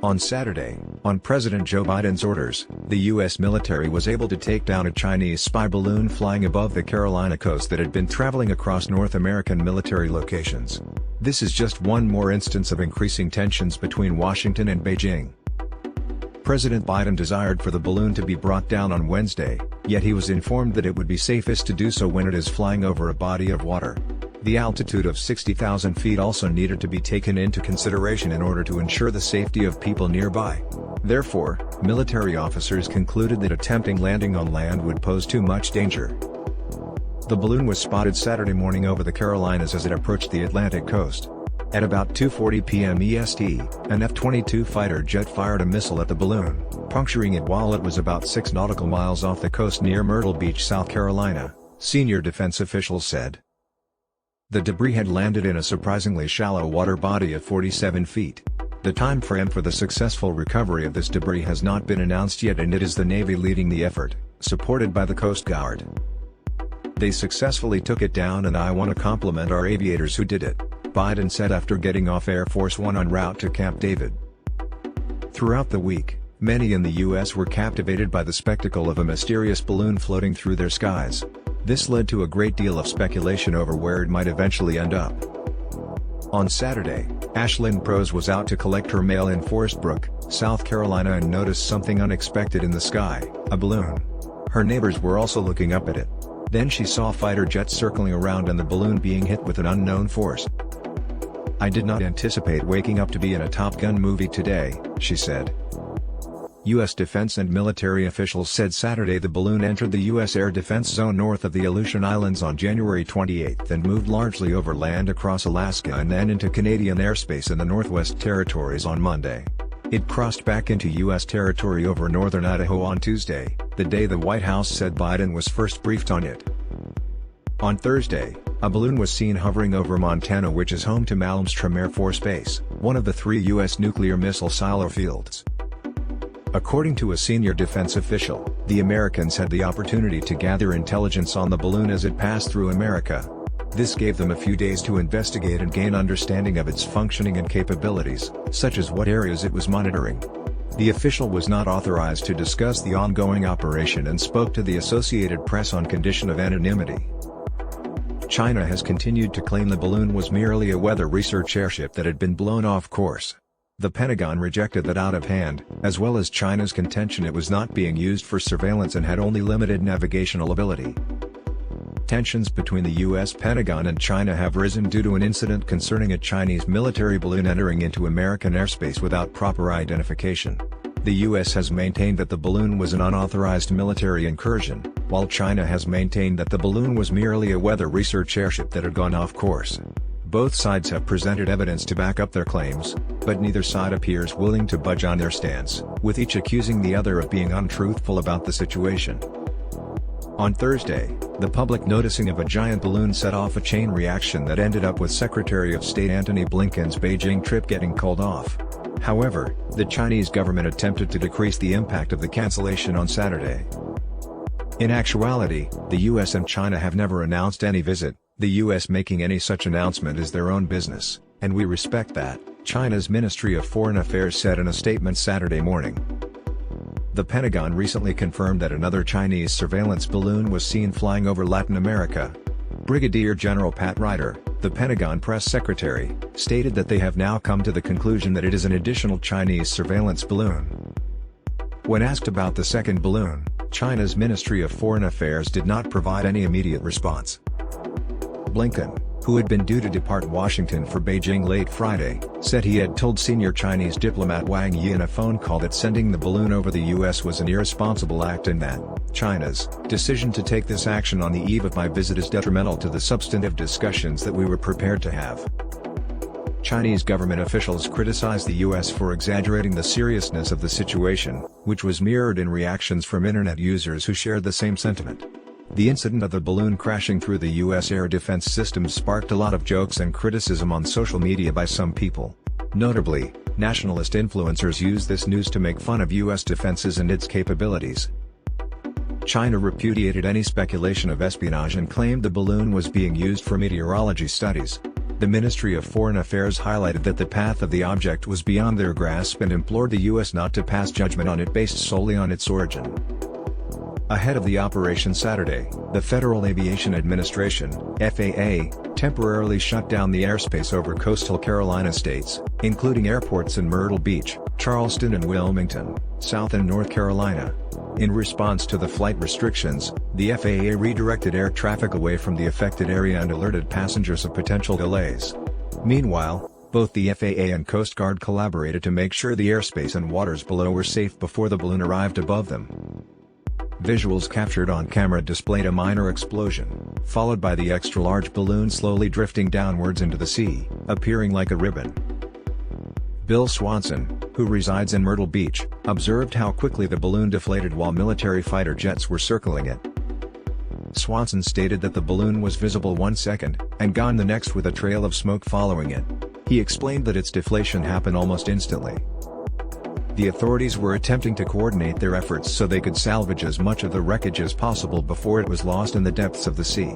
On Saturday, on President Joe Biden's orders, the U.S. military was able to take down a Chinese spy balloon flying above the Carolina coast that had been traveling across North American military locations. This is just one more instance of increasing tensions between Washington and Beijing. President Biden desired for the balloon to be brought down on Wednesday, yet he was informed that it would be safest to do so when it is flying over a body of water. The altitude of 60,000 feet also needed to be taken into consideration in order to ensure the safety of people nearby. Therefore, military officers concluded that attempting landing on land would pose too much danger. The balloon was spotted Saturday morning over the Carolinas as it approached the Atlantic coast. At about 2:40 p.m. EST, an F-22 fighter jet fired a missile at the balloon, puncturing it while it was about 6 nautical miles off the coast near Myrtle Beach, South Carolina, senior defense officials said. The debris had landed in a surprisingly shallow water body of 47 feet. The time frame for the successful recovery of this debris has not been announced yet, and it is the Navy leading the effort, supported by the Coast Guard. "They successfully took it down and I want to compliment our aviators who did it," Biden said after getting off Air Force One en route to Camp David. Throughout the week, many in the U.S. were captivated by the spectacle of a mysterious balloon floating through their skies. This led to a great deal of speculation over where it might eventually end up. On Saturday, Ashlyn Prose was out to collect her mail in Forest Brook, South Carolina, and noticed something unexpected in the sky, a balloon. Her neighbors were also looking up at it. Then she saw fighter jets circling around and the balloon being hit with an unknown force. "I did not anticipate waking up to be in a Top Gun movie today," she said. U.S. defense and military officials said Saturday the balloon entered the U.S. air defense zone north of the Aleutian Islands on January 28 and moved largely over land across Alaska and then into Canadian airspace in the Northwest Territories on Monday. It crossed back into U.S. territory over northern Idaho on Tuesday, the day the White House said Biden was first briefed on it. On Thursday, a balloon was seen hovering over Montana, which is home to Malmstrom Air Force Base, one of the 3 U.S. nuclear missile silo fields. According to a senior defense official, the Americans had the opportunity to gather intelligence on the balloon as it passed through America. This gave them a few days to investigate and gain understanding of its functioning and capabilities, such as what areas it was monitoring. The official was not authorized to discuss the ongoing operation and spoke to the Associated Press on condition of anonymity. China has continued to claim the balloon was merely a weather research airship that had been blown off course. The Pentagon rejected that out of hand, as well as China's contention it was not being used for surveillance and had only limited navigational ability. Tensions between the U.S. Pentagon and China have risen due to an incident concerning a Chinese military balloon entering into American airspace without proper identification. The U.S. has maintained that the balloon was an unauthorized military incursion, while China has maintained that the balloon was merely a weather research airship that had gone off course. Both sides have presented evidence to back up their claims, but neither side appears willing to budge on their stance, with each accusing the other of being untruthful about the situation. On Thursday, the public noticing of a giant balloon set off a chain reaction that ended up with Secretary of State Antony Blinken's Beijing trip getting called off. However, the Chinese government attempted to decrease the impact of the cancellation on Saturday. In actuality, the U.S. and China have never announced any visit. The U.S. making any such announcement is their own business, and we respect that, China's Ministry of Foreign Affairs said in a statement Saturday morning. The Pentagon recently confirmed that another Chinese surveillance balloon was seen flying over Latin America. Brigadier General Pat Ryder, the Pentagon press secretary, stated that they have now come to the conclusion that it is an additional Chinese surveillance balloon. When asked about the second balloon, China's Ministry of Foreign Affairs did not provide any immediate response. Blinken, who had been due to depart Washington for Beijing late Friday, said he had told senior Chinese diplomat Wang Yi in a phone call that sending the balloon over the U.S. was an irresponsible act and that China's decision to take this action on the eve of my visit is detrimental to the substantive discussions that we were prepared to have. Chinese government officials criticized the U.S. for exaggerating the seriousness of the situation, which was mirrored in reactions from internet users who shared the same sentiment. The incident of the balloon crashing through the U.S. air defense systems sparked a lot of jokes and criticism on social media by some people. Notably, nationalist influencers use this news to make fun of U.S. defenses and its capabilities. China repudiated any speculation of espionage and claimed the balloon was being used for meteorology studies. The Ministry of Foreign Affairs highlighted that the path of the object was beyond their grasp and implored the U.S. not to pass judgment on it based solely on its origin. Ahead of the operation Saturday, the Federal Aviation Administration (FAA) temporarily shut down the airspace over coastal Carolina states, including airports in Myrtle Beach, Charleston and Wilmington, South and North Carolina. In response to the flight restrictions, the FAA redirected air traffic away from the affected area and alerted passengers of potential delays. Meanwhile, both the FAA and Coast Guard collaborated to make sure the airspace and waters below were safe before the balloon arrived above them. Visuals captured on camera displayed a minor explosion, followed by the extra-large balloon slowly drifting downwards into the sea, appearing like a ribbon. Bill Swanson, who resides in Myrtle Beach, observed how quickly the balloon deflated while military fighter jets were circling it. Swanson stated that the balloon was visible 1 second, and gone the next with a trail of smoke following it. He explained that its deflation happened almost instantly. The authorities were attempting to coordinate their efforts so they could salvage as much of the wreckage as possible before it was lost in the depths of the sea.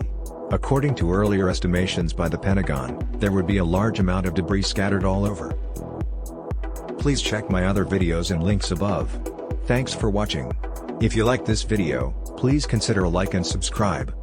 According to earlier estimations by the Pentagon, there would be a large amount of debris scattered all over. Please check my other videos and links above. Thanks for watching. If you like this video, please consider a like and subscribe.